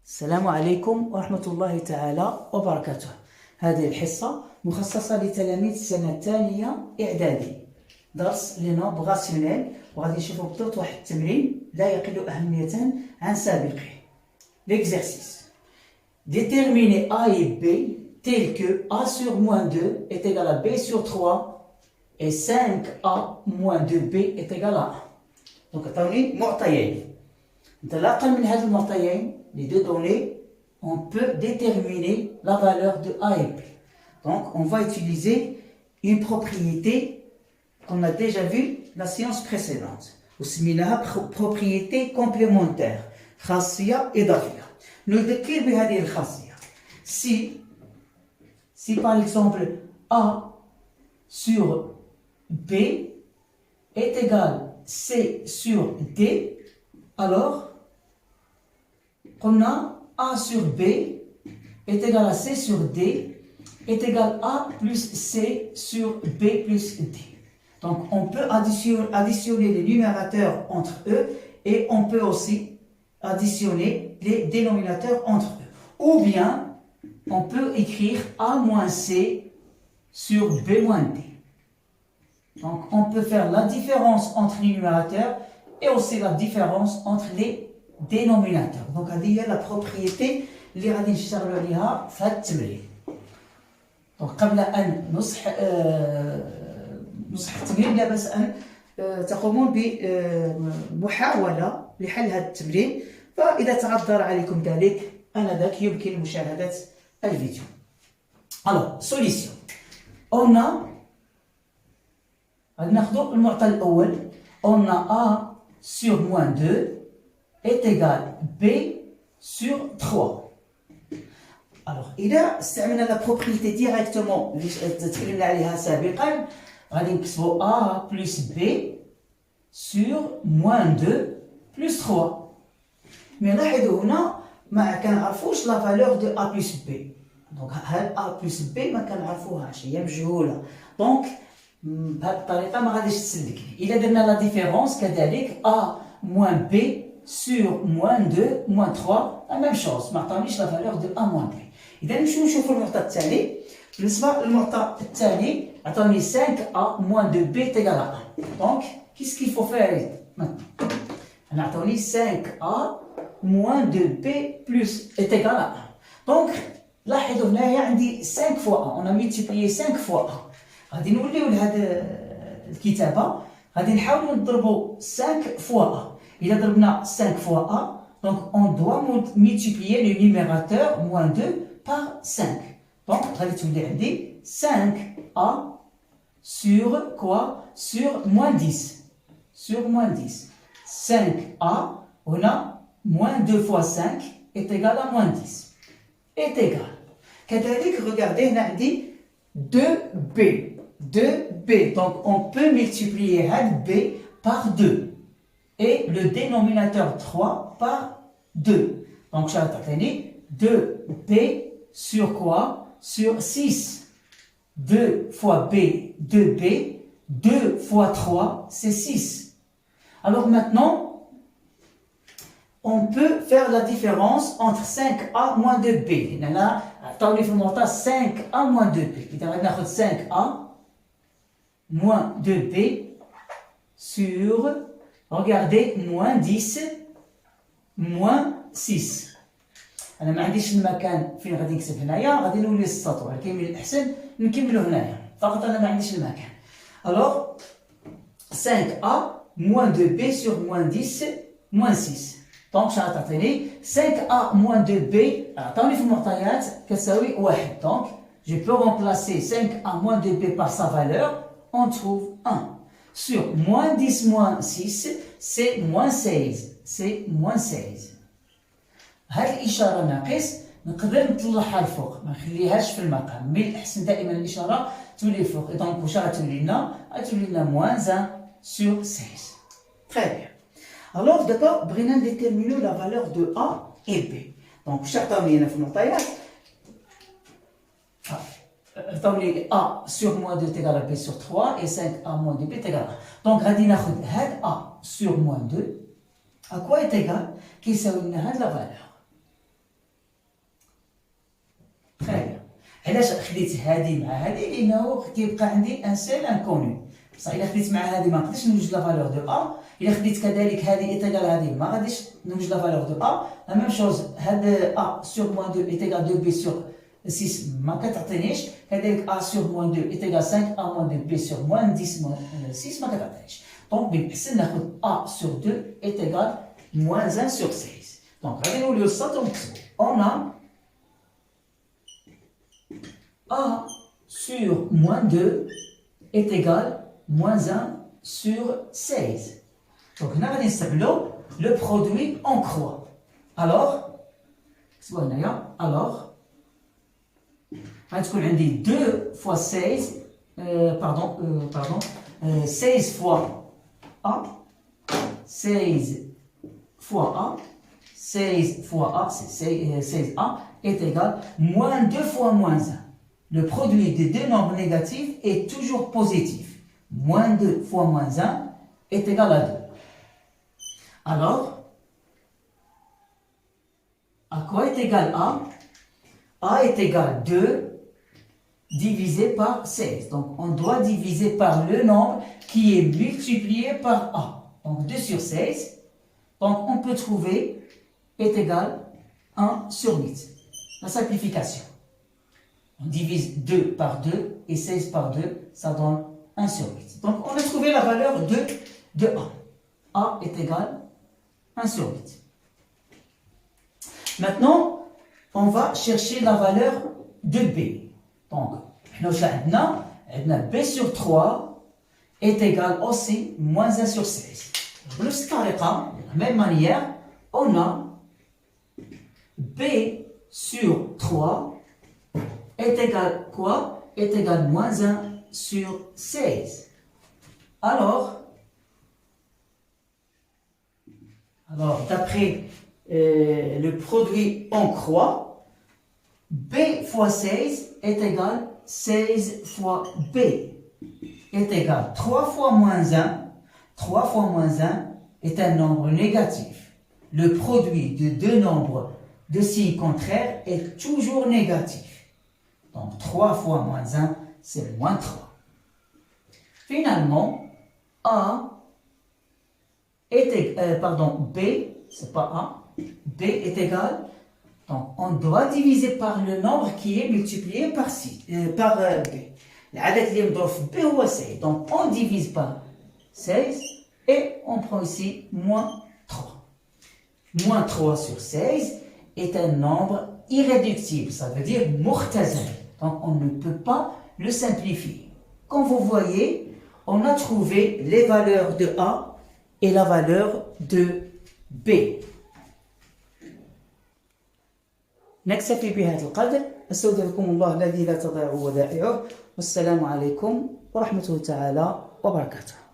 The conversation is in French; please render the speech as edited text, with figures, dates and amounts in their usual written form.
السلام عليكم ورحمة الله تعالى وبركاته. هذه الحصة مخصصة لتلاميذ السنة الثانية إعدادي، درس لي نومبر راسيونيل، وغادي نشوفوا بالضبط واحد التمرين لا يقل أهمية عن سابقه. L'exercice. Déterminer A et B tel que A sur moins 2 est égal à B sur 3 et 5A moins 2B est égal à 1. Donc عطاوني معطيين. انطلاقا من هذه المعطيين les deux données, on peut déterminer la valeur de A et B. Donc, on va utiliser une propriété qu'on a déjà vue la séance précédente. وسميناها propriété complémentaire, خاصية إضافية. نذكر بهذه الخاصية. Si par exemple A sur B est égal C sur D, alors on a A sur B est égal à C sur D est égal à A plus C sur B plus D. Donc on peut additionner les numérateurs entre eux et on peut aussi additionner les dénominateurs entre eux. Ou bien on peut écrire A moins C sur B moins D. Donc on peut faire la différence entre les numérateurs et aussi la différence entre les dénominateur. Donc هذه هي لا بروبريتي اللي غادي نشتغلوا عليها في هذا التمرين. دونك قبل ان نصح التمرين لا باس ان تقومون بمحاوله لحل هذا التمرين، فاذا تعذر عليكم ذلك انذاك يمكن مشاهده الفيديو. Alors solution. On a غادي ناخذوا المعطى الاول. On a A sur moins 2 est égal B sur 3. Alors, إذا استعملنا la propriété directement اللي تكلمنا عليها سابقا، غادي نكتبوا A plus B sur moins 2 plus 3. Mais لاحظوا هنا ما كنعرفوش la valeur de A plus B. Donc هاد A plus B ما كنعرفوهاش، هي مجهولة. Donc بهذه الطريقة ما غاديش تسلكني. إذا درنا la différence كذلك A moins B sur moins 2, moins 3, la même chose. ما عطانيش la valeur de A moins B. إذا نمشيو نشوفوا المعطى الثاني. بالنسبة للمعطى الثاني عطاني 5A moins 2B est égal à 1. Donc, qu'est-ce qu'il faut faire maintenant? أنا عطاني 5A moins 2B plus est égal à 1. Donc, لاحظوا هنايا عندي 5 fois A. On a multiplié 5 fois A. غادي نوليو لهاد الكتابة، غادي نحاولوا نضربوا 5 fois A. Il a donné 5 fois A, donc on doit multiplier le numérateur moins 2 par 5. Donc, on va dire 5A sur quoi? Sur moins 10. Sur moins 10. 5A, on a moins 2 fois 5 est égal à moins 10. Est égal. كذلك, regardez, on a dit 2B. 2B. Donc, on peut multiplier B par 2. Et le dénominateur 3 par 2. Donc, je vais 2B sur quoi? Sur 6. 2 fois B, 2B. 2 fois 3, c'est 6. Alors maintenant, on peut faire la différence entre 5A moins 2B. Là, attendez, il faut monter 5A moins 2B. Il va y 5A moins 2B sur... Regardez, moins 10, moins 6. أنا ما عنديش المكان فين غادي نكتب هنايا، غادي نولي السطر، ولكن من الأحسن نكملو هنايا، فقط أنا ما عنديش المكان. Alors, 5A moins 2B sur moins 10, moins 6. Donc, غتعطيني 5A moins 2B، عطاوني في المعطيات كتساوي 1. Donc, je peux remplacer 5A moins 2B par sa valeur, on trouve 1. Sur moins 10 moins 6, c'est moins 16. C'est moins 16. هذه الإشارة ناقص نقدر نطلعها الفوق، ما نخليهاش في المقام. من الأحسن دائما الإشارة تولي الفوق. دونك واش غتولي لنا؟ غتولي لنا moins 1 sur 16. Très bien. Alors d'accord, بغينا نديتيرمينو la valeur de A et B. Donc واش عطاوني هنا في المعطيات؟ A sur moins 2 est égal à B sur 3 et 5A moins 2B est égal à 1. Donc, غادي ناخذ هاد A sur moins 2 à quoi est égal كيساوي لنا هاد la valeur. علاش خديت هذه مع هذه؟ لانه كيبقى عندي ان سيل انكوني. بصح الا خديت مع هذه ما نقدرش نوجد لا فالور دو ا. الا خديت كذلك هذه ايتيغال هذه ما غاديش نوجد لا فالور دو ا. لا ميم شوز هاد ا سور موان 2 ايتيغال 2 بي سور 6 ما كتعطينيش. كذلك ا سور موان 2 ايتيغال 5 ا موان 2 بي سور موان 10 موان 6 ما كتعطينيش. دونك من الأحسن ناخذ ا سور 2 ايتيغال موان 1 سور 6. دونك غادي نوليو السطر ونكتبو. اون a sur moins 2 est égal moins 1 sur 16. Donc, on a le produit en croix. Alors, on a dit 2 fois 16, 16 fois A, 16 fois A, 16 fois A, c'est 16A, est égal moins 2 fois moins 1. Le produit des deux nombres négatifs est toujours positif. Moins 2 fois moins 1 est égal à 2. Alors, à quoi est égal A? A est égal 2 divisé par 16. Donc, on doit diviser par le nombre qui est multiplié par A. Donc, 2 sur 16. Donc, on peut trouver est égal 1 sur 8. La simplification. On divise 2 par 2 et 16 par 2, ça donne 1 sur 8. Donc, on a trouvé la valeur de A. A est égal 1 sur 8. Maintenant, on va chercher la valeur de B. Donc, nous avons B sur 3 est égal aussi moins 1 sur 16. De la même manière, on a B sur 3 est égal quoi? Est égal moins 1 sur 16. Alors d'après le produit en croix, B fois 16 est égal 16 fois B est égal 3 fois moins 1. 3 fois moins 1 est un nombre négatif. Le produit de deux nombres de signe contraire est toujours négatif. Donc 3 fois moins 1, c'est moins 3. Finalement, A est B, c'est pas A, B est égal, donc on doit diviser par le nombre qui est multiplié par B. العدد اللي مضروب في B هو 16. Donc on divise par 16 et on prend ici moins 3. Moins 3 sur 16 est un nombre irréductible, ça veut dire mukhtazel. Donc on ne peut pas le simplifier. Comme vous voyez, on a trouvé les valeurs de A et la valeur de B. نكتفي بهذا القدر. أستودعكم الله الذي لا تضيع ودائعه، والسلام عليكم ورحمة الله تعالى وبركاته.